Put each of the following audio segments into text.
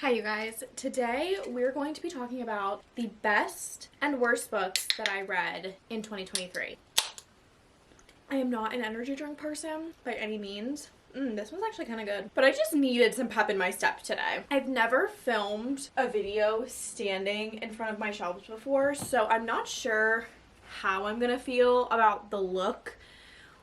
Hi you guys, today we're going to be talking about the best and worst books that I read in 2023. I am not an energy drink person by any means. This one's actually kind of good, but I just needed some pep in my step today. I've never filmed a video standing in front of my shelves before, so I'm not sure how I'm gonna feel about the look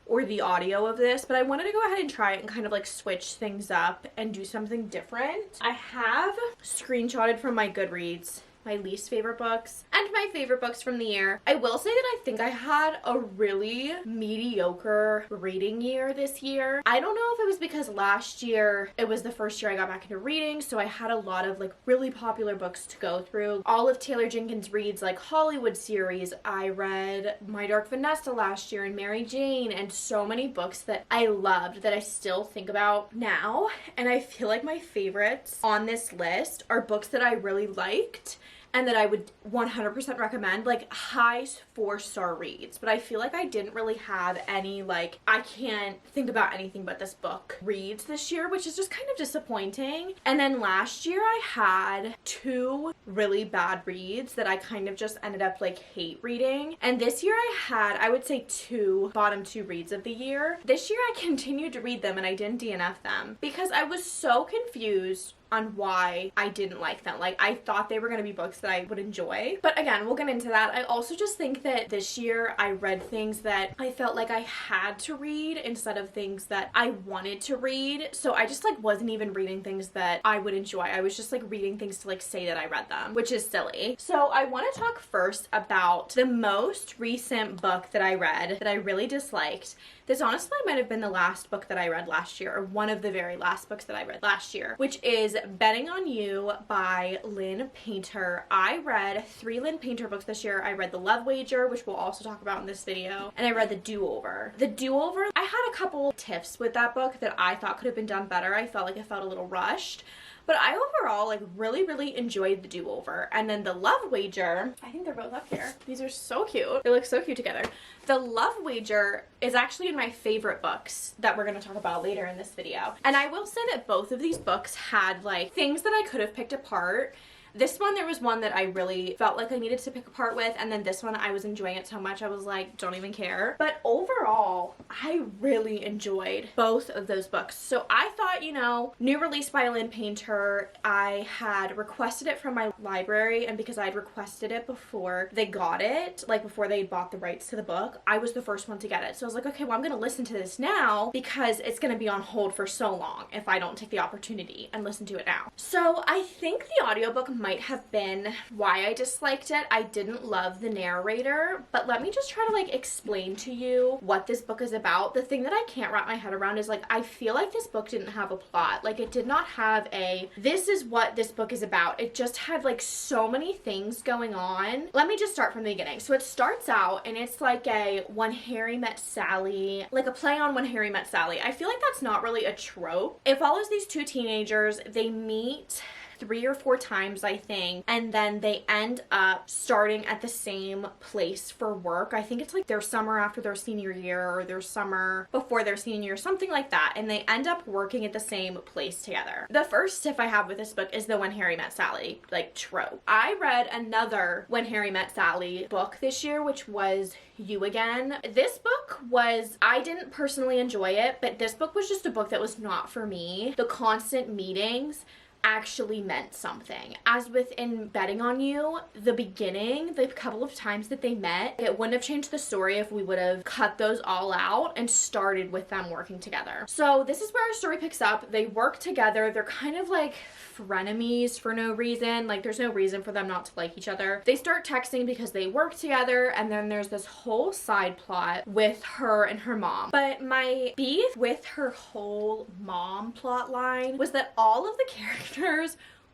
or the audio of this, but I wanted to go ahead and try it and kind of like switch things up and do something different. I have screenshotted from my Goodreads my least favorite books and my favorite books from the year. I will say that I think I had a really mediocre reading year this year. I don't know if it was because last year it was the first year I got back into reading, so I had a lot of like really popular books to go through. All of Taylor Jenkins Reid's like Hollywood series. I read My Dark Vanessa last year and Mary Jane, and so many books that I loved that I still think about now. And I feel like my favorites on this list are books that I really liked and that I would 100% recommend, like high 4-star reads. But I feel like I didn't really have any like, I can't think about anything but this book reads this year, which is just kind of disappointing. And then last year I had 2 really bad reads that I kind of just ended up like hate reading. And this year I had, I would say, 2 bottom 2 reads of the year. This year I continued to read them and I didn't DNF them because I was so confused on why I didn't like them. Like, I thought they were going to be books that I would enjoy. But again, we'll get into that. I also just think that this year I read things that I felt like I had to read instead of things that I wanted to read. So I just like wasn't even reading things that I would enjoy. I was just like reading things to like say that I read them, which is silly. So I want to talk first about the most recent book that I read that I really disliked. This honestly might have been the last book that I read last year, or one of the very last books that I read last year, which is Betting on You by Lynn Painter. I read 3 Lynn Painter books this year. I read The Love Wager, which we'll also talk about in this video, and I read The Do-Over. The Do-Over, I had a couple tiffs with that book that I thought could have been done better. I felt like it felt a little rushed. But I overall like really enjoyed The Do-Over. And then The Love Wager, I think they're both up here. These are so cute. They look so cute together. The Love Wager is actually in my favorite books that we're going to talk about later in this video. And I will say that both of these books had like things that I could have picked apart. This one, there was one that I really felt like I needed to pick apart with, and then this one, I was enjoying it so much, I was like, don't even care. But overall, I really enjoyed both of those books. So I thought, you know, new release by Lynn Painter, I had requested it from my library, and because I had requested it before they got it, like before they bought the rights to the book, I was the first one to get it. So I was like, okay, well, I'm gonna listen to this now because it's gonna be on hold for so long if I don't take the opportunity and listen to it now. So I think the audiobook might have been why I disliked it. I didn't love the narrator, but let me just try to like explain to you what this book is about. The thing that I can't wrap my head around is like, I feel like this book didn't have a plot. Like, it did not have a, this is what this book is about. It just had like so many things going on. Let me just start from the beginning. So it starts out and it's like a When Harry Met Sally, like a play on When Harry Met Sally. I feel like that's not really a trope. It follows these 2 teenagers. They meet 3 or 4 times, I think, and then they end up starting at the same place for work. I think it's like their summer after their senior year or their summer before their senior year, something like that, and they end up working at the same place together. The first tip I have with this book is the When Harry Met Sally like trope. I read another When Harry Met Sally book this year, which was You Again. This book was, I didn't personally enjoy it, but this book was just a book that was not for me. The constant meetings actually meant something. As with in Betting on You, the beginning, the couple of times that they met, it wouldn't have changed the story if we would have cut those all out and started with them working together. So this is where our story picks up. They work together. They're kind of like frenemies for no reason. Like, there's no reason for them not to like each other. They start texting because they work together, and then there's this whole side plot with her and her mom. But my beef with her whole mom plot line was that all of the characters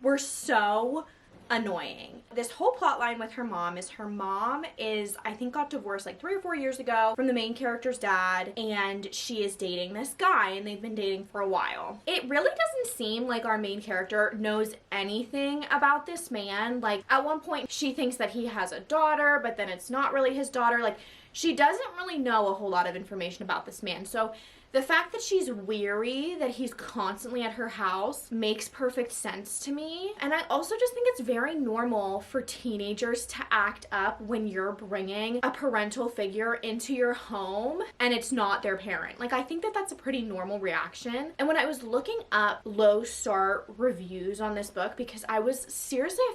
were so annoying. This whole plot line with her mom is, I think, got divorced like 3 or 4 years ago from the main character's dad, and she is dating this guy, and they've been dating for a while. It really doesn't seem like our main character knows anything about this man. Like, at one point she thinks that he has a daughter, but then it's not really his daughter. Like, she doesn't really know a whole lot of information about this man. So The fact that she's weary that he's constantly at her house makes perfect sense to me. And I also just think it's very normal for teenagers to act up when you're bringing a parental figure into your home and it's not their parent. Like, I think that that's a pretty normal reaction. And when I was looking up low star reviews on this book, because I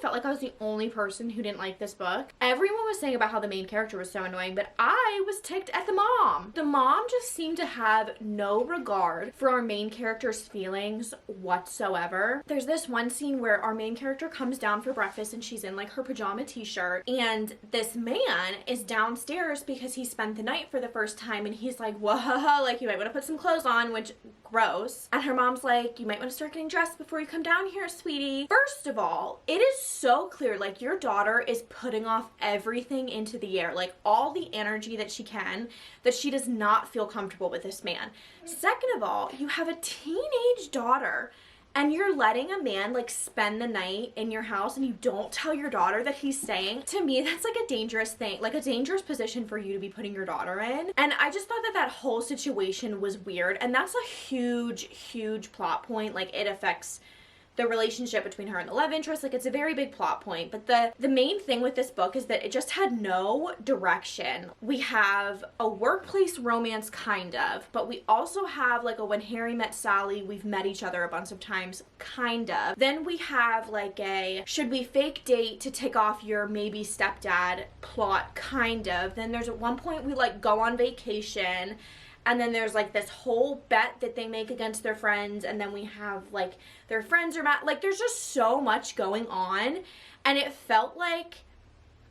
felt like I was the only person who didn't like this book. Everyone was saying about how the main character was so annoying, but I was ticked at the mom. The mom just seemed to have no regard for our main character's feelings whatsoever. There's this one scene where our main character comes down for breakfast and she's in like her pajama t-shirt, and this man is downstairs because he spent the night for the first time, and he's like, whoa, like, you might want to put some clothes on, which, gross. And her mom's like, you might want to start getting dressed before you come down here, sweetie. First of all, it is so clear, like, your daughter is putting off everything into the air, like all the energy that she can, that she does not feel comfortable with this man. Second of all, you have a teenage daughter and you're letting a man like spend the night in your house and you don't tell your daughter that he's staying. To me, that's like a dangerous thing, like a dangerous position for you to be putting your daughter in. And I just thought that that whole situation was weird, and that's a huge plot point. Like, it affects the relationship between her and the love interest. Like, it's a very big plot point. But the main thing with this book is that it just had no direction. We have a workplace romance, kind of, but we also have like a when Harry met Sally, we've met each other a bunch of times, kind of. Then we have like a should we fake date to take off your maybe stepdad plot, kind of. Then there's at one point we like go on vacation, and then there's like this whole bet that they make against their friends, and then we have like their friends are mad. Like, there's just so much going on, and it felt like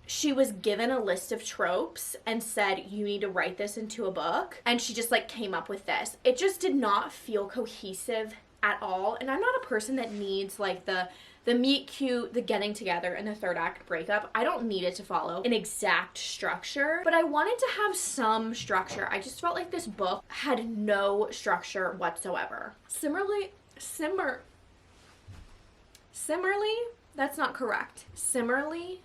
she was given a list of tropes and said, you need to write this into a book, and she just like came up with this. It just did not feel cohesive at all, and I'm not a person that needs like the meet cute, the getting together, and the third act breakup. I don't need it to follow an exact structure, but I wanted to have some structure. I just felt like this book had no structure whatsoever. Similarly, that's not correct. Similarly,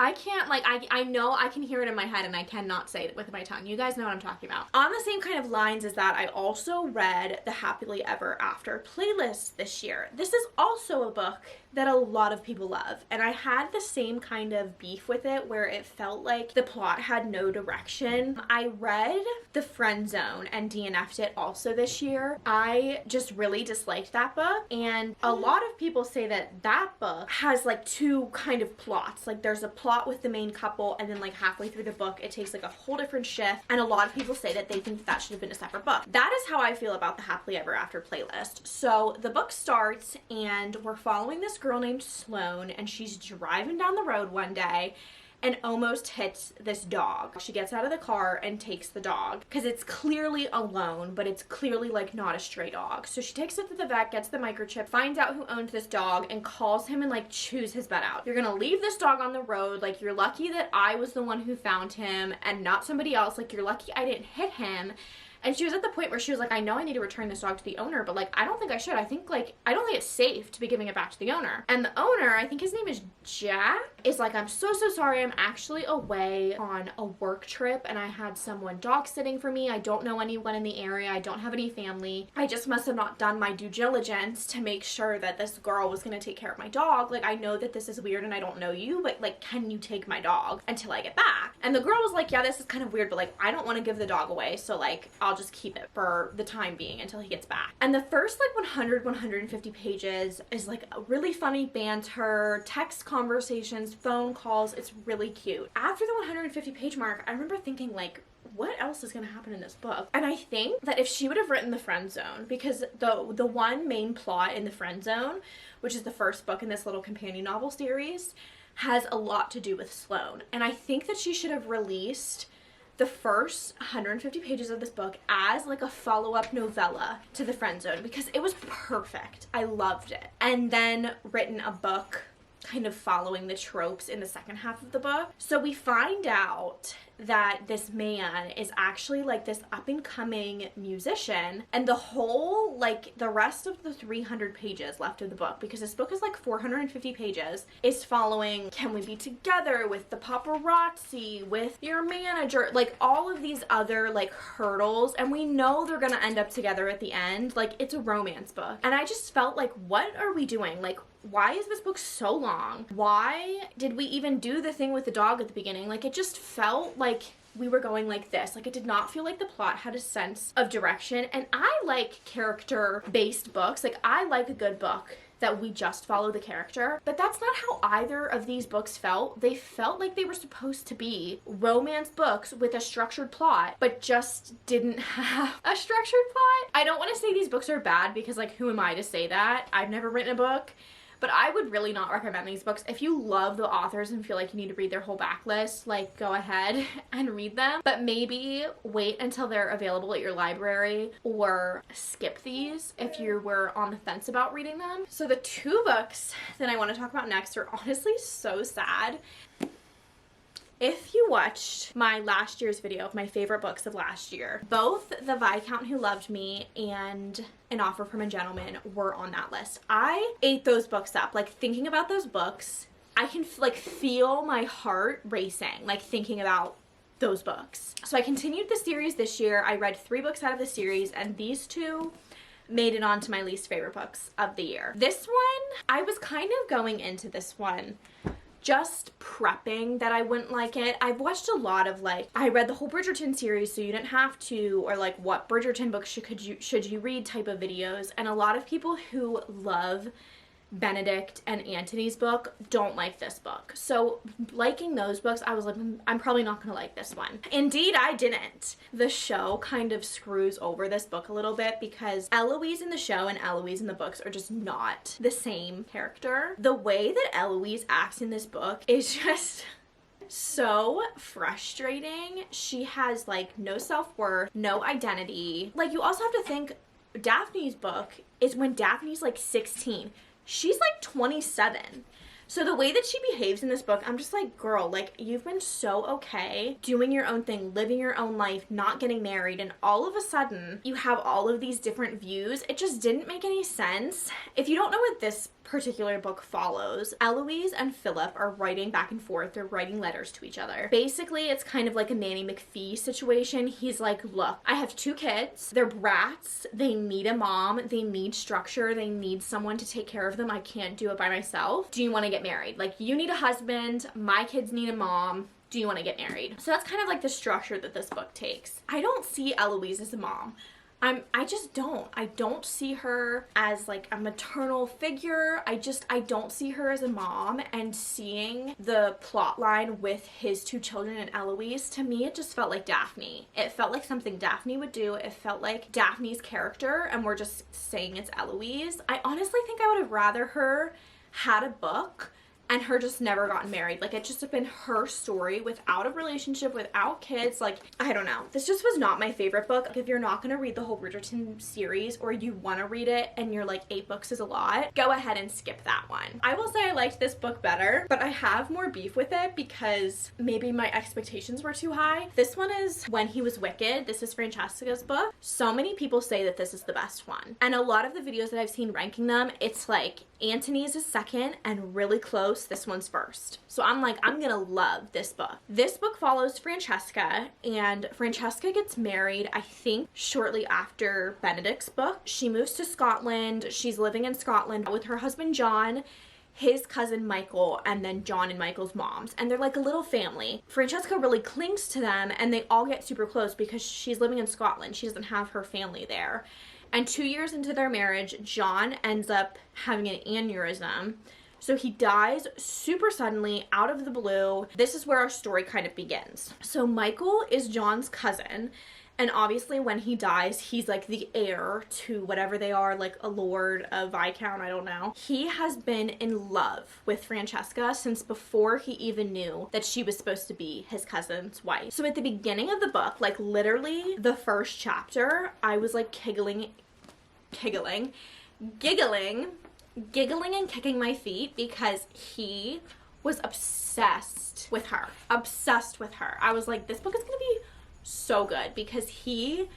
I can't, like, I know I can hear it in my head and I cannot say it with my tongue. You guys know what I'm talking about. On the same kind of lines as that, I also read the Happily Ever After playlist this year. This is also a book that a lot of people love, and I had the same kind of beef with it where it felt like the plot had no direction. I read The Friend Zone and DNF'd it also this year. I just really disliked that book, and a lot of people say that that book has like two kind of plots. Like, there's a plot with the main couple, and then like halfway through the book it takes like a whole different shift, and a lot of people say that they think that should have been a separate book. That is how I feel about the Happily Ever After playlist. So the book starts and we're following this girl named Sloane, and she's driving down the road one day and almost hits this dog. She gets out of the car and takes the dog because it's clearly alone, but it's clearly like not a stray dog. So she takes it to the vet, gets the microchip, finds out who owns this dog, and calls him and like chews his butt out. You're gonna leave this dog on the road. Like, you're lucky that I was the one who found him and not somebody else. Like, you're lucky I didn't hit him. And she was at the point where she was like, I know I need to return this dog to the owner, but like, I don't think I should. I don't think it's safe to be giving it back to the owner. And the owner, I think his name is Jack, is like, I'm so sorry. I'm actually away on a work trip and I had someone dog sitting for me. I don't know anyone in the area. I don't have any family. I just must have not done my due diligence to make sure that this girl was going to take care of my dog. Like, I know that this is weird and I don't know you, but like, can you take my dog until I get back? And the girl was like, yeah, this is kind of weird, but like, I don't want to give the dog away. So like, I'll just keep it for the time being until he gets back. And the first like 150 pages is like a really funny banter, text conversations, phone calls. It's really cute. After the 150 page mark, I remember thinking like, what else is going to happen in this book? And I think that if she would have written The Friend Zone, because the one main plot in The Friend Zone, which is the first book in this little companion novel series, has a lot to do with Sloane. And I think that she should have released the first 150 pages of this book as like a follow-up novella to The Friend Zone, because it was perfect. I loved it. And then written a book kind of following the tropes in the second half of the book. So we find out that this man is actually like this up and coming musician, and the whole, like the rest of the 300 pages left of the book, because this book is like 450 pages, is following can we be together with the paparazzi, with your manager, like all of these other like hurdles, and we know they're gonna end up together at the end. Like, it's a romance book, and I just felt like, what are we doing? Like, why is this book so long? Why did we even do the thing with the dog at the beginning? Like, it just felt like we were going like this. Like, it did not feel like the plot had a sense of direction. And I like character-based books. Like, I like a good book that we just follow the character, but that's not how either of these books felt. They felt like they were supposed to be romance books with a structured plot, but just didn't have a structured plot. I don't want to say these books are bad, because like, who am I to say that? I've never written a book. But I would really not recommend these books. If you love the authors and feel like you need to read their whole backlist, like, go ahead and read them. But maybe wait until they're available at your library, or skip these if you were on the fence about reading them. So the two books that I want to talk about next are honestly so sad. If you watched my last year's video of my favorite books of last year, both The Viscount Who Loved Me and An Offer from a Gentleman were on that list. I ate those books up. Like, thinking about those books, I can like feel my heart racing, like thinking about those books. So I continued the series this year. I read 3 books out of the series, and these 2 made it onto my least favorite books of the year. This one, I was kind of going into this one just prepping that I wouldn't like it. I've watched a lot of, like, I read the whole Bridgerton series, so you didn't have to, or like, what Bridgerton books should you read type of videos, and a lot of people who love Benedict and Antony's book don't like this book. So liking those books, I was like, I'm probably not gonna like this one. Indeed, I didn't. The show kind of screws over this book a little bit, because Eloise in the show and Eloise in the books are just not the same character. The way that Eloise acts in this book is just so frustrating. She has like no self-worth, no identity. Like, you also have to think Daphne's book is when Daphne's like 16. She's like 27. So the way that she behaves in this book, I'm just like, girl, like, you've been so okay doing your own thing, living your own life, not getting married, and all of a sudden you have all of these different views. It just didn't make any sense. If you don't know what this particular book follows, Eloise and Philip are writing back and forth. They're writing letters to each other. Basically, it's kind of like a Nanny McPhee situation. He's like, look, I have 2 kids. They're brats. They need a mom. They need structure. They need someone to take care of them. I can't do it by myself. Do you want to get married? Like, you need a husband. My kids need a mom. Do you want to get married? So that's kind of like the structure that this book takes. I don't see Eloise as a mom. I just don't. I don't see her as like a maternal figure. I don't see her as a mom. And seeing the plot line with his 2 children and Eloise, to me, it just felt like Daphne. It felt like something Daphne would do. It felt like Daphne's character, and we're just saying it's Eloise. I honestly think I would have rather her had a book and her just never gotten married. Like, it just have been her story without a relationship, without kids. Like, I don't know. This just was not my favorite book. Like, if you're not gonna read the whole Bridgerton series, or you wanna read it and you're like, 8 books is a lot, go ahead and skip that one. I will say I liked this book better, but I have more beef with it because maybe my expectations were too high. This one is When He Was Wicked. This is Francesca's book. So many people say that this is the best one. And a lot of the videos that I've seen ranking them, it's like Antony's is second and really close. This one's first. So I'm like, I'm gonna love this book. This book follows Francesca, and Francesca gets married, I think, shortly after Benedict's book. She moves to Scotland. She's living in Scotland with her husband John, his cousin Michael, and then John and Michael's moms. And they're like a little family. Francesca really clings to them, and they all get super close because she's living in Scotland. She doesn't have her family there. And 2 years into their marriage, John ends up having an aneurysm. So he dies super suddenly, out of the blue. This is where our story kind of begins. So Michael is John's cousin. And obviously when he dies, he's like the heir to whatever they are, like a lord, a viscount, I don't know. He has been in love with Francesca since before he even knew that she was supposed to be his cousin's wife. So at the beginning of the book, like literally the first chapter, I was like giggling giggling and kicking my feet because he was obsessed with her. Obsessed with her. I was like, this book is gonna be so good because he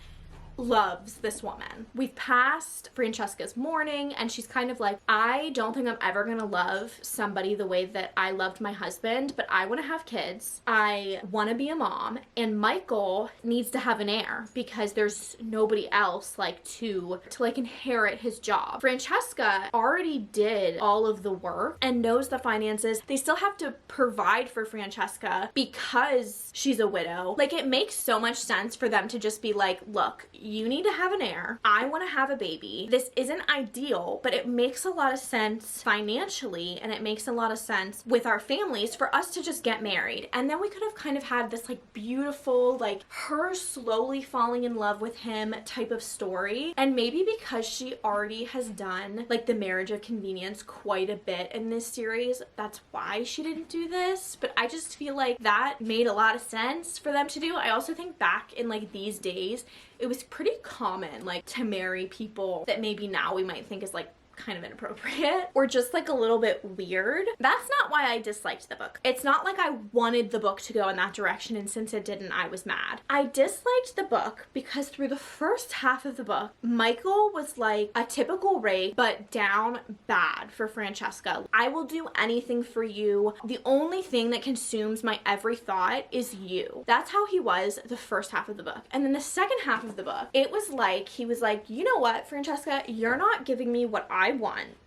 loves this woman. We've passed Francesca's mourning and she's kind of like, I don't think I'm ever gonna love somebody the way that I loved my husband, but I want to have kids. I want to be a mom, and Michael needs to have an heir because there's nobody else like to like inherit his job. Francesca already did all of the work and knows the finances. They still have to provide for Francesca because she's a widow. Like, it makes so much sense for them to just be like, look, you need to have an heir. I want to have a baby. This isn't ideal, but it makes a lot of sense financially, and it makes a lot of sense with our families for us to just get married. And then we could have kind of had this like beautiful, like her slowly falling in love with him type of story. And maybe because she already has done like the marriage of convenience quite a bit in this series, that's why she didn't do this. But I just feel like that made a lot of sense for them to do. I also think back in like these days, it was pretty common like to marry people that maybe now we might think is like kind of inappropriate or just like a little bit weird. That's not why I disliked the book. It's not like I wanted the book to go in that direction, and since it didn't, I was mad. I disliked the book because through the first half of the book, Michael was like a typical rake, but down bad for Francesca. I will do anything for you. The only thing that consumes my every thought is you. That's how he was the first half of the book. And then the second half of the book, it was like, he was like, you know what, Francesca, you're not giving me what I want.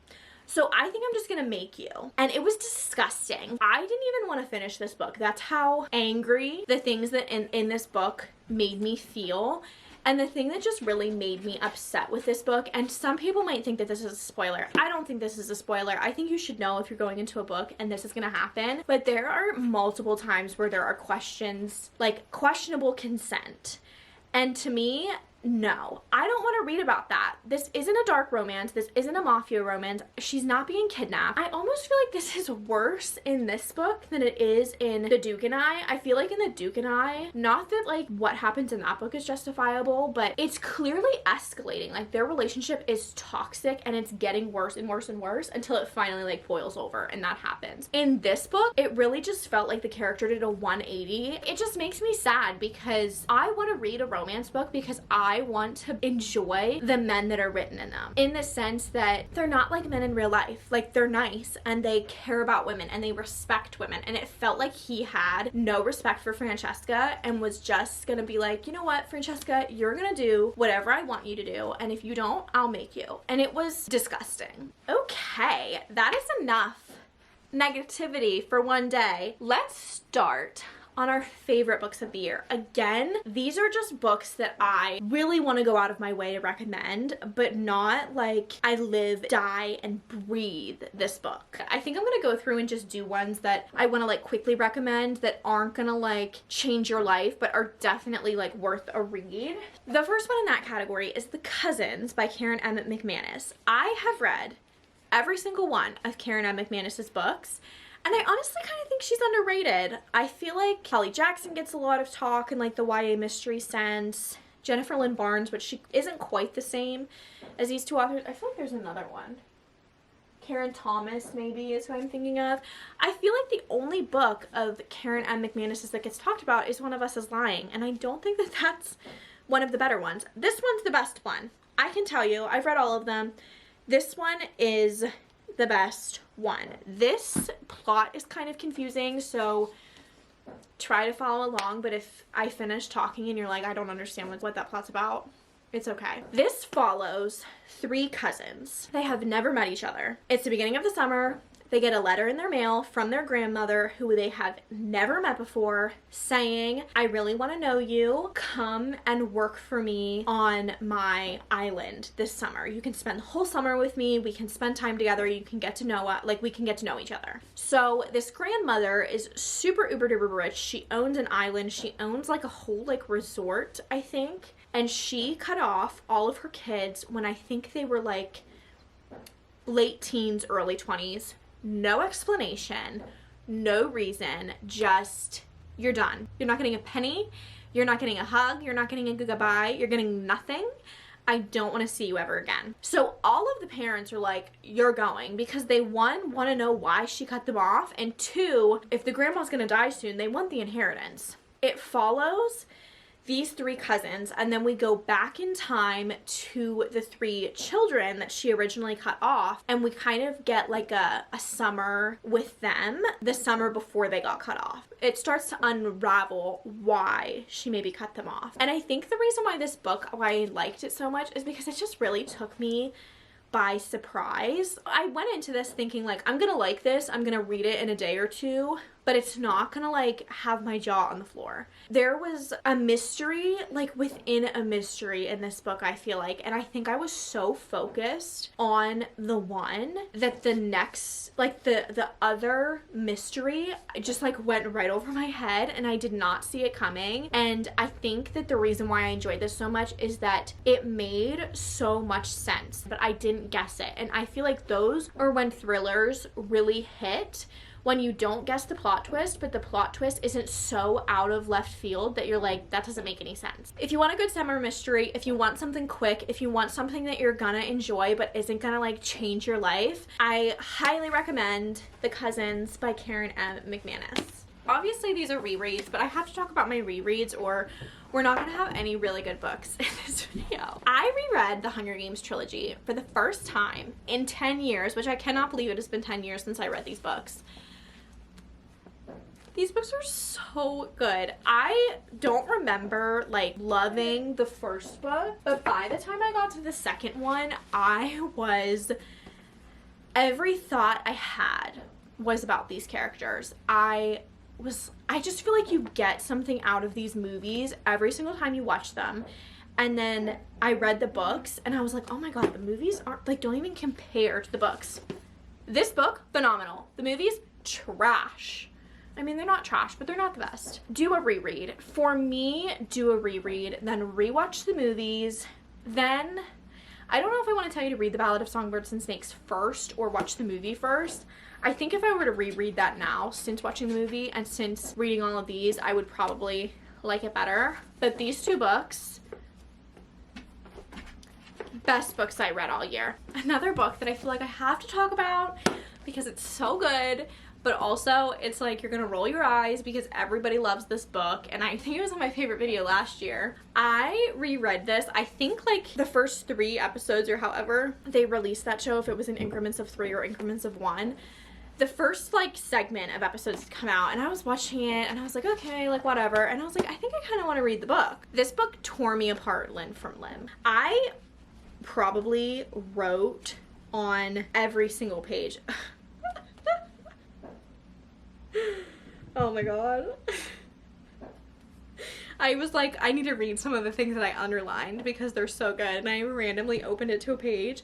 So I think I'm just gonna make you. And it was disgusting. I didn't even want to finish this book. That's how angry the things that in this book made me feel. And the thing that just really made me upset with this book, and some people might think that this is a spoiler. I don't think this is a spoiler. I think you should know if you're going into a book and this is gonna happen. But there are multiple times where there are questions, like questionable consent. And to me, no, I don't want to read about that. This isn't a dark romance. This isn't a mafia romance. She's not being kidnapped. I almost feel like this is worse in this book than it is in The Duke and I feel like in The Duke and I, not that like what happens in that book is justifiable, but it's clearly escalating. Like their relationship is toxic and it's getting worse and worse and worse until it finally like boils over, and that happens. In this book, it really just felt like the character did a 180. It just makes me sad because I want to read a romance book because I want to enjoy the men that are written in them, in the sense that they're not like men in real life. Like they're nice and they care about women and they respect women, and it felt like he had no respect for Francesca and was just gonna be like, you know what, Francesca, you're gonna do whatever I want you to do, and if you don't, I'll make you. And it was disgusting. Okay, that is enough negativity for one day. Let's start on our favorite books of the year. Again, these are just books that I really want to go out of my way to recommend, but not like I live, die, and breathe this book. I think I'm gonna go through and just do ones that I want to like quickly recommend that aren't gonna like change your life, but are definitely like worth a read. The first one in that category is The Cousins by Karen M. McManus. I have read every single one of Karen M. McManus's books, and I honestly kind of think she's underrated. I feel like Holly Jackson gets a lot of talk in like the YA mystery sense. Jennifer Lynn Barnes, but she isn't quite the same as these two authors. I feel like there's another one. Karen Thomas maybe is who I'm thinking of. I feel like the only book of Karen M. McManus's that gets talked about is One of Us is Lying, and I don't think that that's one of the better ones. This one's the best one. I can tell you, I've read all of them. This one is the best one. This plot is kind of confusing, so try to follow along, but if I finish talking and you're like, I don't understand what that plot's about, it's okay. This follows three cousins. They have never met each other. It's the beginning of the summer. They get a letter in their mail from their grandmother, who they have never met before, saying, I really want to know you. Come and work for me on my island this summer. You can spend the whole summer with me. We can spend time together. You can get to know, we can get to know each other. So this grandmother is super uber duper rich. She owns an island. She owns like a whole like resort, I think. And she cut off all of her kids when I think they were like late teens, early 20s. No explanation, no reason, just you're done. You're not getting a penny, you're not getting a hug, you're not getting a goodbye, you're getting nothing I don't want to see you ever again. So all of the parents are like, you're going, because they, one, want to know why she cut them off, and two, if the grandma's gonna die soon, they want the inheritance. It follows these three cousins, and then we go back in time to the three children that she originally cut off, and we kind of get like a summer with them, the summer before they got cut off. It starts to unravel why she maybe cut them off. And I think the reason why I liked it so much is because it just really took me by surprise. I went into this thinking like, I'm gonna like this, I'm gonna read it in a day or two, but it's not gonna like have my jaw on the floor. There was a mystery, like within a mystery in this book, I feel like, and I think I was so focused on the one that the next, like the other mystery just like went right over my head, and I did not see it coming. And I think that the reason why I enjoyed this so much is that it made so much sense, but I didn't guess it. And I feel like those are when thrillers really hit, when you don't guess the plot twist, but the plot twist isn't so out of left field that you're like, that doesn't make any sense. If you want a good summer mystery, if you want something quick, if you want something that you're gonna enjoy but isn't gonna like change your life, I highly recommend The Cousins by Karen M. McManus. Obviously these are rereads, but I have to talk about my rereads or we're not gonna have any really good books in this video. I reread the Hunger Games trilogy for the first time in 10 years, which I cannot believe it has been 10 years since I read these books. These books are so good. I don't remember like loving the first book, but by the time I got to the second one, every thought I had was about these characters. I just feel like you get something out of these movies every single time you watch them. And then I read the books and I was like, oh my god, the movies aren't like, don't even compare to the books. This book, phenomenal. The movies, trash. I mean, they're not trash, but they're not the best. Do a reread. For me, do a reread, then rewatch the movies. Then, I don't know if I want to tell you to read The Ballad of Songbirds and Snakes first or watch the movie first. I think if I were to reread that now, since watching the movie and since reading all of these, I would probably like it better. But these two books, best books I read all year. Another book that I feel like I have to talk about because it's so good, but also it's like you're gonna roll your eyes because everybody loves this book, and I think it was on my favorite video last year. I reread this, I think like the first 3 episodes or however they released that show, if it was in increments of 3 or increments of 1. The first like segment of episodes had come out and I was watching it and I was like, okay, like whatever, and I was like, I think I kind of want to read the book. This book tore me apart limb from limb. I probably wrote on every single page. Oh my god. I was like, I need to read some of the things that I underlined because they're so good, and I randomly opened it to a page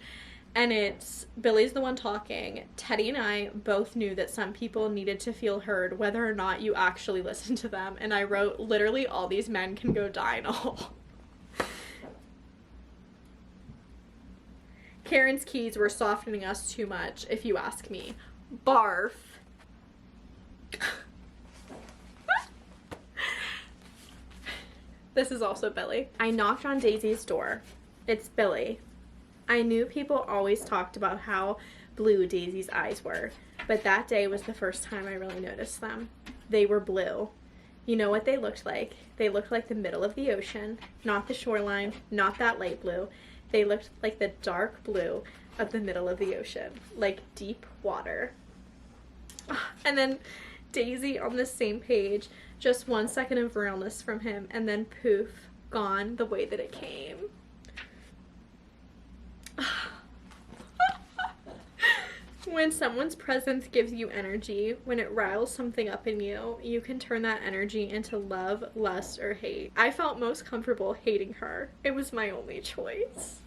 and it's Billy's the one talking. Teddy and I both knew that some people needed to feel heard whether or not you actually listen to them, and I wrote literally all these men can go die in a hole. Karen's keys were softening us too much, if you ask me. Barf. This is also Billy. I knocked on Daisy's door. It's Billy. I knew people always talked about how blue Daisy's eyes were, but that day was the first time I really noticed them. They were blue. You know what they looked like? They looked like the middle of the ocean, not the shoreline, not that light blue. They looked like the dark blue of the middle of the ocean, like deep water. And then Daisy on the same page, just 1 second of realness from him, and then poof, gone the way that it came. When someone's presence gives you energy, when it riles something up in you, you can turn that energy into love, lust, or hate. I felt most comfortable hating her. It was my only choice.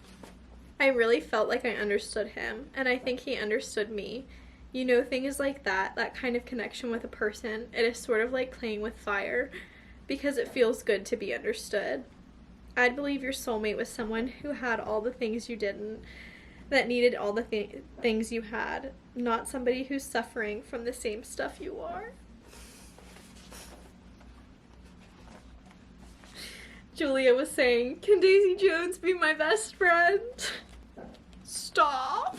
I really felt like I understood him, and I think he understood me. You know, things like that kind of connection with a person, it is sort of like playing with fire because it feels good to be understood. I'd believe your soulmate was someone who had all the things you didn't, that needed all the things you had, not somebody who's suffering from the same stuff you are. Julia was saying, can Daisy Jones be my best friend? Stop.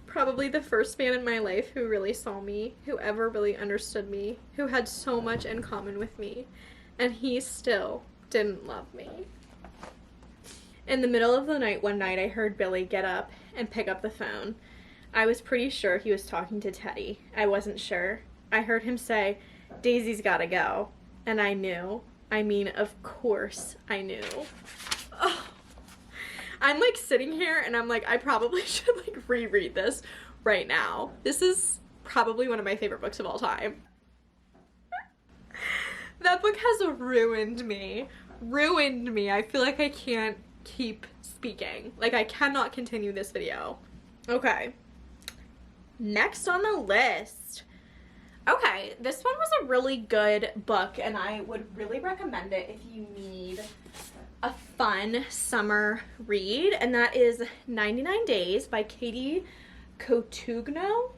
Probably the first man in my life who really saw me, who ever really understood me, who had so much in common with me, and he still didn't love me. In the middle of the night one night, I heard Billy get up and pick up the phone. I was pretty sure he was talking to Teddy. I wasn't sure. I heard him say, Daisy's gotta go. And I knew. I mean, of course I knew. Oh. I'm like sitting here and I'm like, I probably should like reread this right now. This is probably one of my favorite books of all time. That book has ruined me. Ruined me. I feel like I can't keep speaking. Like I cannot continue this video. Okay. Next on the list. Okay, this one was a really good book and I would really recommend it if you need a fun summer read, and that is 99 Days by Katie Cotugno?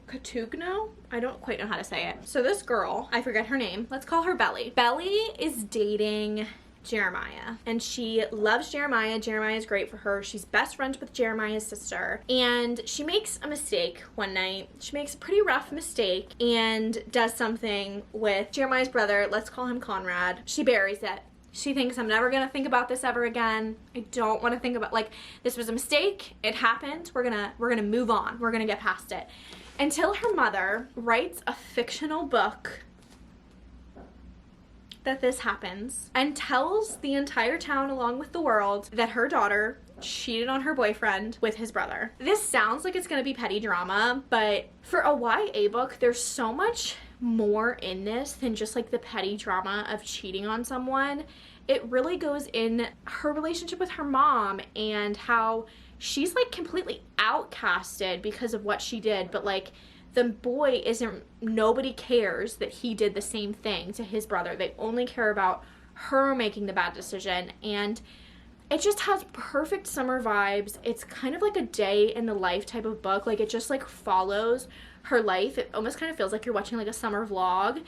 I don't quite know how to say it. So this girl, I forget her name, let's call her Belly. Belly is dating Jeremiah and she loves Jeremiah. Jeremiah is great for her. She's best friends with Jeremiah's sister, and she makes a mistake one night. She makes a pretty rough mistake and does something with Jeremiah's brother. Let's call him Conrad. She buries it. She thinks, I'm never gonna think about this ever again. I don't want to think about, like, this was a mistake. It happened. We're gonna move on. We're gonna get past it. Until her mother writes a fictional book that this happens and tells the entire town along with the world that her daughter cheated on her boyfriend with his brother. This sounds like it's gonna be petty drama, but for a YA book, there's so much more in this than just like the petty drama of cheating on someone. It really goes in her relationship with her mom and how she's like completely outcasted because of what she did, but like the boy isn't, nobody cares that he did the same thing to his brother. They only care about her making the bad decision, and it just has perfect summer vibes. It's kind of like a day in the life type of book. Like it just like follows her life. It almost kind of feels like you're watching like a summer vlog.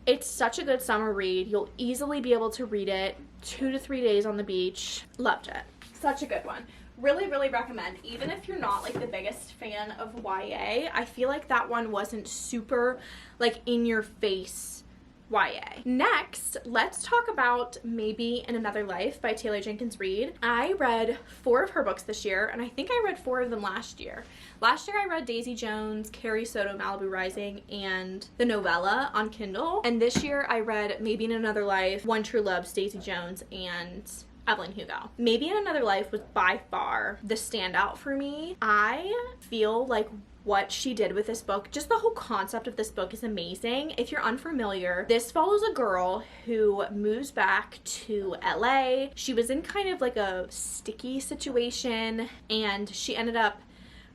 It's such a good summer read. You'll easily be able to read it 2 to 3 days on the beach. Loved it. Such a good one. Really, really recommend. Even if you're not like the biggest fan of YA, I feel like that one wasn't super like in your face YA. Next, let's talk about Maybe in Another Life by Taylor Jenkins Reid. I read 4 of her books this year, and I think I read 4 of them last year. Last year I read Daisy Jones, Carrie Soto, Malibu Rising, and the novella on Kindle. And this year I read Maybe in Another Life, One True Love, Daisy Jones, and Evelyn Hugo. Maybe in Another Life was by far the standout for me. I feel like what she did with this book, just the whole concept of this book is amazing. If you're unfamiliar, this follows a girl who moves back to LA. She was in kind of like a sticky situation, and she ended up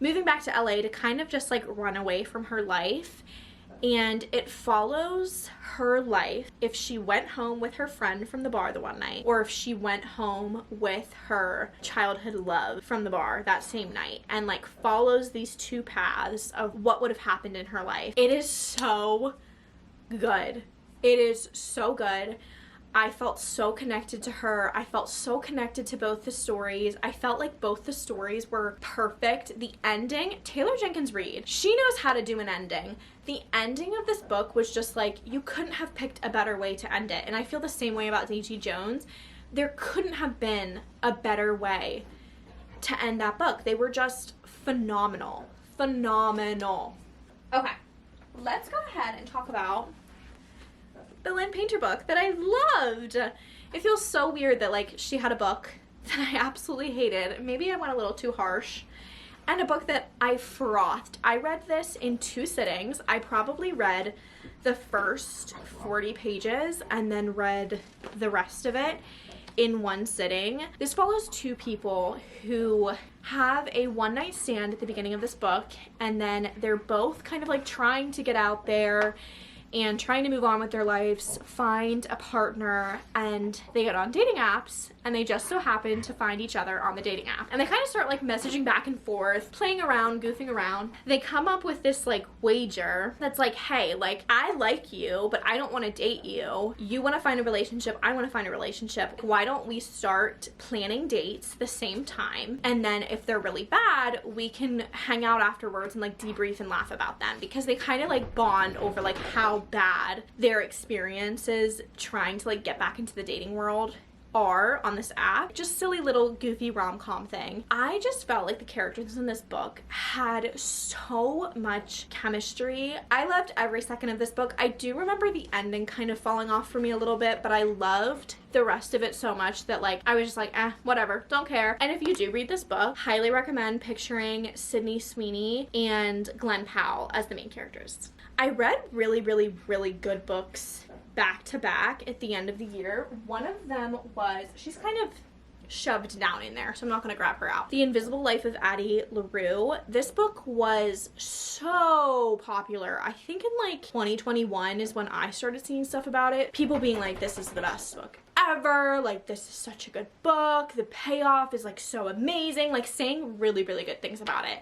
moving back to LA to kind of just like run away from her life. And it follows her life if she went home with her friend from the bar the one night, or if she went home with her childhood love from the bar that same night, and like follows these 2 paths of what would have happened in her life. It is so good. It is so good. I felt so connected to her. I felt so connected to both the stories. I felt like both the stories were perfect. The ending, Taylor Jenkins Reid, she knows how to do an ending. The ending of this book was just like, you couldn't have picked a better way to end it. And I feel the same way about Daisy Jones. There couldn't have been a better way to end that book. They were just phenomenal. Phenomenal. Okay, let's go ahead and talk about the Lynn Painter book that I loved. It feels so weird that like she had a book that I absolutely hated. Maybe I went a little too harsh. And a book that I frothed. I read this in 2 sittings. I probably read the first 40 pages and then read the rest of it in 1 sitting. This follows 2 people who have a one-night stand at the beginning of this book, and then they're both kind of like trying to get out there, and trying to move on with their lives, find a partner, and they get on dating apps, and they just so happen to find each other on the dating app. And they kind of start like messaging back and forth, playing around, goofing around. They come up with this like wager that's like, hey, like I like you, but I don't want to date you. You want to find a relationship, I want to find a relationship. Why don't we start planning dates the same time? And then if they're really bad, we can hang out afterwards and like debrief and laugh about them, because they kind of like bond over like how bad their experiences trying to like get back into the dating world are on this app. Just silly little goofy rom-com thing. I just felt like the characters in this book had so much chemistry. I loved every second of this book. I do remember the ending kind of falling off for me a little bit, but I loved the rest of it so much that like I was just like, whatever, don't care. And if you do read this book, highly recommend picturing Sydney Sweeney and Glenn Powell as the main characters. I read really, really, really good books back to back at the end of the year. One of them was, she's kind of shoved down in there, so I'm not going to grab her out. The Invisible Life of Addie LaRue. This book was so popular. I think in like 2021 is when I started seeing stuff about it. People being like, this is the best book ever, like this is such a good book, the payoff is like so amazing, like saying really, really good things about it.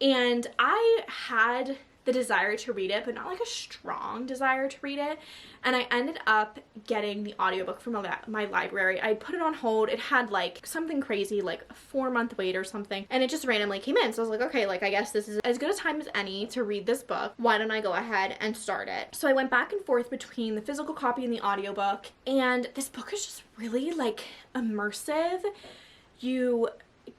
And I had the desire to read it, but not like a strong desire to read it. And I ended up getting the audiobook from my library. I put it on hold. It had like something crazy, like a 4-month wait or something. And it just randomly came in. So I was like, okay, like I guess this is as good a time as any to read this book. Why don't I go ahead and start it? So I went back and forth between the physical copy and the audiobook. And this book is just really like immersive. You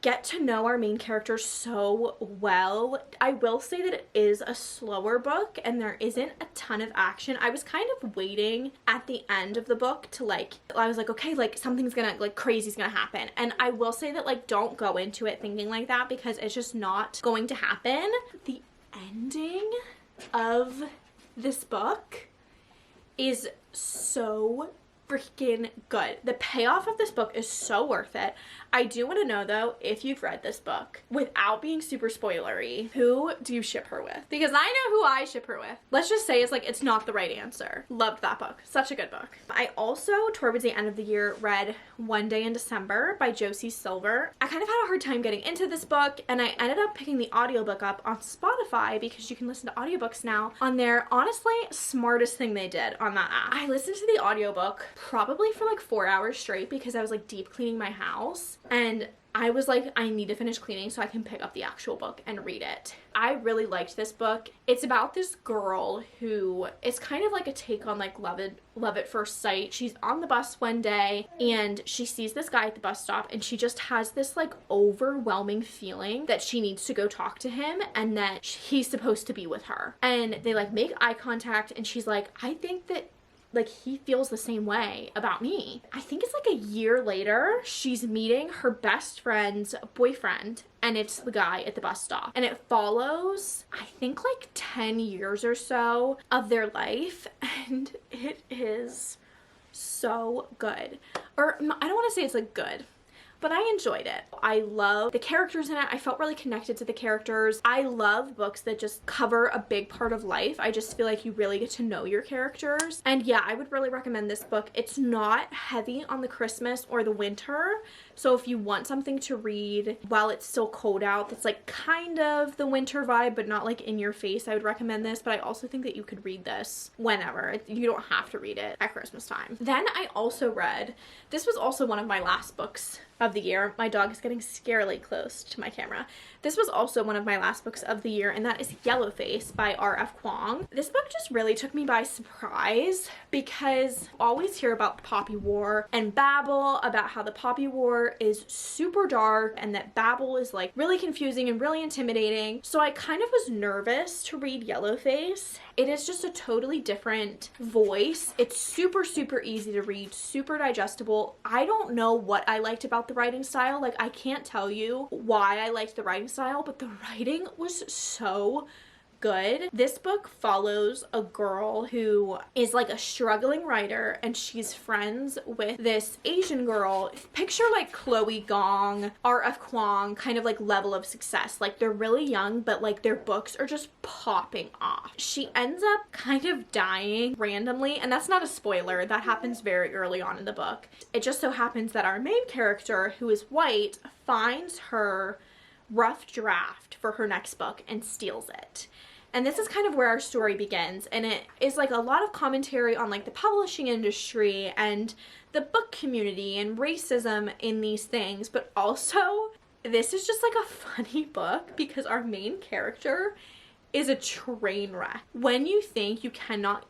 get to know our main character so well. I will say that it is a slower book and there isn't a ton of action. I was kind of waiting at the end of the book to like, I was like, okay, like something's gonna, like crazy's gonna happen. And I will say that like don't go into it thinking like that, because it's just not going to happen. The ending of this book is so freaking good. The payoff of this book is so worth it. I do want to know though, if you've read this book, without being super spoilery, who do you ship her with? Because I know who I ship her with. Let's just say it's like, it's not the right answer. Loved that book. Such a good book. I also, towards the end of the year, read One Day in December by Josie Silver. I kind of had a hard time getting into this book, and I ended up picking the audiobook up on Spotify, because you can listen to audiobooks now on their honestly smartest thing they did on that app. I listened to the audiobook probably for like 4 hours straight, because I was like deep cleaning my house, and I was like, I need to finish cleaning so I can pick up the actual book and read it. I really liked this book. It's about this girl who is kind of like a take on like Love at First Sight. She's on the bus one day and she sees this guy at the bus stop, and she just has this like overwhelming feeling that she needs to go talk to him and that he's supposed to be with her. And they like make eye contact, and she's like, I think that like he feels the same way about me. I think it's like a year later, she's meeting her best friend's boyfriend, and it's the guy at the bus stop. And it follows, I think like 10 years or so of their life, and it is so good. Or I don't want to say it's like good, but I enjoyed it. I love the characters in it. I felt really connected to the characters. I love books that just cover a big part of life. I just feel like you really get to know your characters. And yeah, I would really recommend this book. It's not heavy on the Christmas or the winter. So if you want something to read while it's still cold out, that's like kind of the winter vibe, but not like in your face, I would recommend this. But I also think that you could read this whenever. You don't have to read it at Christmas time. Then I also read, this was also one of my last books of the year. My dog is getting scarily close to my camera. This was also one of my last books of the year, and that is Yellowface by R.F. Kuang. This book just really took me by surprise, because I always hear about the Poppy War and babble about how the Poppy War is super dark and that babble is like really confusing and really intimidating. So I kind of was nervous to read Yellowface. It is just a totally different voice. It's super, super easy to read, super digestible. I don't know what I liked about the writing style. Like, I can't tell you why I liked the writing style, but the writing was so good. This book follows a girl who is like a struggling writer, and she's friends with this Asian girl. Picture like Chloe Gong, R.F. Kuang kind of like level of success. Like they're really young, but like their books are just popping off. She ends up kind of dying randomly, and that's not a spoiler. That happens very early on in the book. It just so happens that our main character, who is white, finds her rough draft for her next book and steals it. And this is kind of where our story begins, and it is like a lot of commentary on like the publishing industry and the book community and racism in these things, but also this is just like a funny book because our main character is a train wreck. When you think you cannot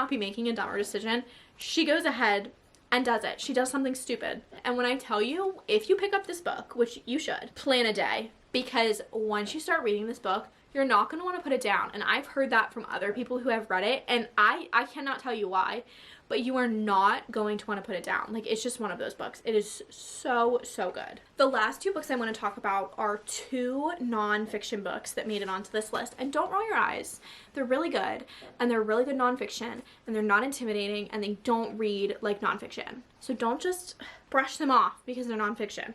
be making a dumber decision, she goes ahead and does it. She does something stupid. And when I tell you, if you pick up this book, which you should, plan a day, because once you start reading this book, you're not going to want to put it down. And I've heard that from other people who have read it, and I cannot tell you why, but you are not going to want to put it down. Like, it's just one of those books. It is so, so good. The last two books I want to talk about are two nonfiction books that made it onto this list. And don't roll your eyes. They're really good, and they're really good nonfiction, and they're not intimidating, and they don't read like nonfiction. So don't just brush them off because they're nonfiction.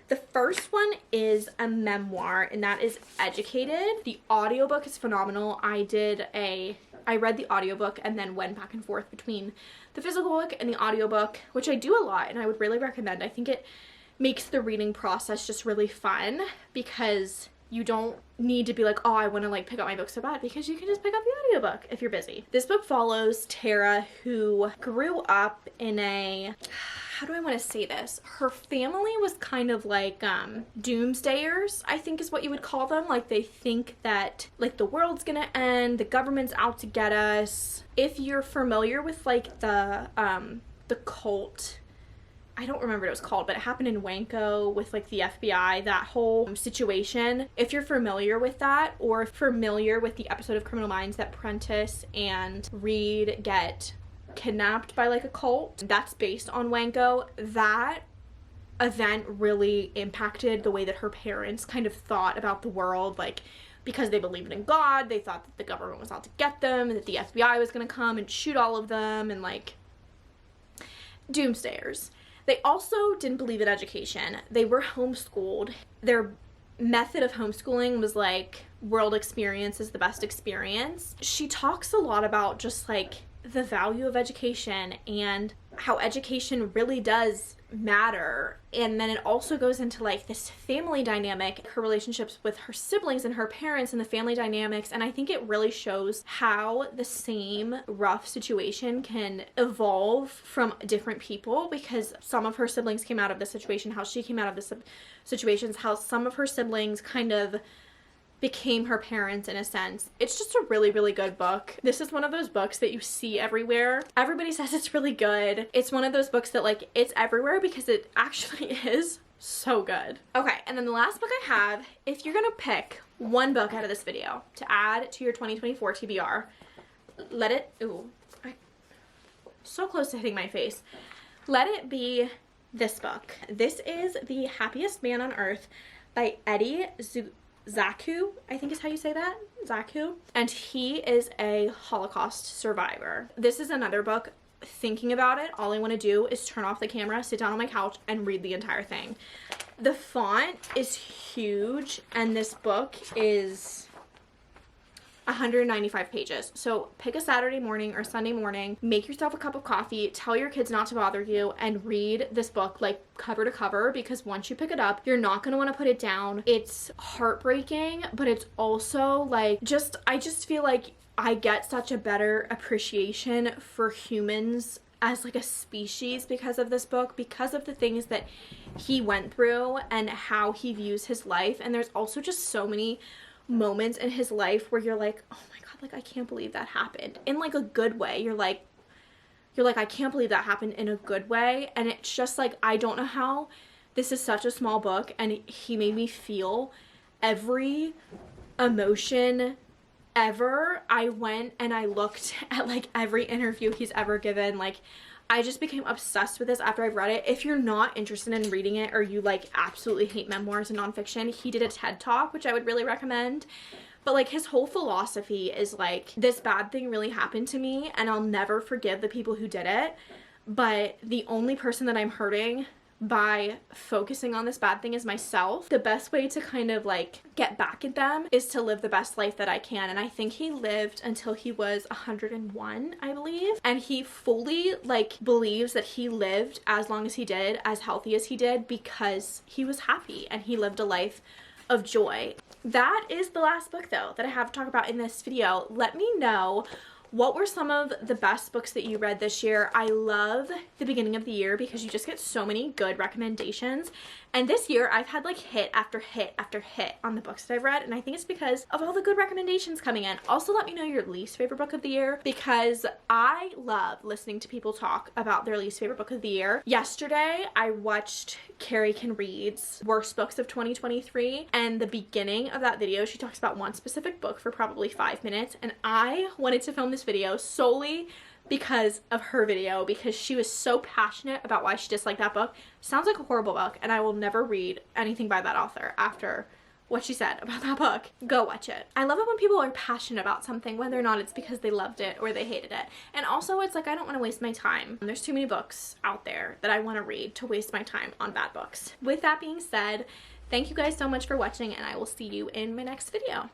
The first one is a memoir, and that is Educated. The audiobook is phenomenal. I read the audiobook and then went back and forth between the physical book and the audiobook, which I do a lot, and I would really recommend. I think it makes the reading process just really fun because you don't need to be like, oh, I want to like pick up my book so bad, because you can just pick up the audiobook if you're busy. This book follows Tara, who grew up in a, how do I want to say this? Her family was kind of like doomsdayers, I think is what you would call them. Like they think that like the world's gonna end, the government's out to get us. If you're familiar with like the cult, I don't remember what it was called, but it happened in Wanko with like the FBI, that whole situation. If you're familiar with that, or familiar with the episode of Criminal Minds that Prentice and Reed get kidnapped by like a cult, that's based on Wanko. That event really impacted the way that her parents kind of thought about the world, like because they believed in God, they thought that the government was out to get them, and that the FBI was going to come and shoot all of them, and like doomsdayers. They also didn't believe in education. They were homeschooled. Their method of homeschooling was like world experience is the best experience. She talks a lot about just like the value of education and how education really does matter. And then it also goes into like this family dynamic, her relationships with her siblings and her parents and the family dynamics. And I think it really shows how the same rough situation can evolve from different people, because some of her siblings came out of this situation, how she came out of the situations, how some of her siblings kind of became her parents in a sense. It's just a really, really good book. This is one of those books that you see everywhere. Everybody says it's really good. It's one of those books that like it's everywhere because it actually is so good. Okay, and then the last book I have, if you're gonna pick one book out of this video to add to your 2024 TBR, so close to hitting my face. Let it be this book. This is The Happiest Man on Earth by Eddie Zaku, I think is how you say that, Zaku, and he is a Holocaust survivor. This is another book, thinking about it, all I want to do is turn off the camera, sit down on my couch, and read the entire thing. The font is huge, and this book is 195 pages. So pick a Saturday morning or Sunday morning, make yourself a cup of coffee, tell your kids not to bother you, and read this book like cover to cover, because once you pick it up, you're not going to want to put it down. It's heartbreaking, but it's also like I just feel like I get such a better appreciation for humans as like a species because of this book, because of the things that he went through and how he views his life. And there's also just so many moments in his life where you're like, oh my god, like I can't believe that happened, in like a good way. You're like I can't believe that happened in a good way. And it's just like, I don't know how this is such a small book, and he made me feel every emotion ever. I went and I looked at like every interview he's ever given. Like I just became obsessed with this after I've read it. If you're not interested in reading it, or you like absolutely hate memoirs and nonfiction, he did a TED Talk, which I would really recommend. But like his whole philosophy is like, this bad thing really happened to me and I'll never forgive the people who did it, but the only person that I'm hurting by focusing on this bad thing is myself. The best way to kind of like get back at them is to live the best life that I can. And I think he lived until he was 101, I believe. And he fully like believes that he lived as long as he did, as healthy as he did, because he was happy and he lived a life of joy. That is the last book though that I have to talk about in this video. Let me know, what were some of the best books that you read this year? I love the beginning of the year because you just get so many good recommendations. And this year I've had like hit after hit after hit on the books that I've read. And I think it's because of all the good recommendations coming in. Also, let me know your least favorite book of the year because I love listening to people talk about their least favorite book of the year. Yesterday, I watched Carrie Can Read's Worst Books of 2023. And the beginning of that video, she talks about one specific book for probably 5 minutes. And I wanted to film this video solely because of her video, because she was so passionate about why she disliked that book. Sounds like a horrible book, and I will never read anything by that author after what she said about that book. Go watch it. I love it when people are passionate about something, whether or not it's because they loved it or they hated it. And also, it's like, I don't want to waste my time. There's too many books out there that I want to read to waste my time on bad books. With that being said, thank you guys so much for watching, and I will see you in my next video.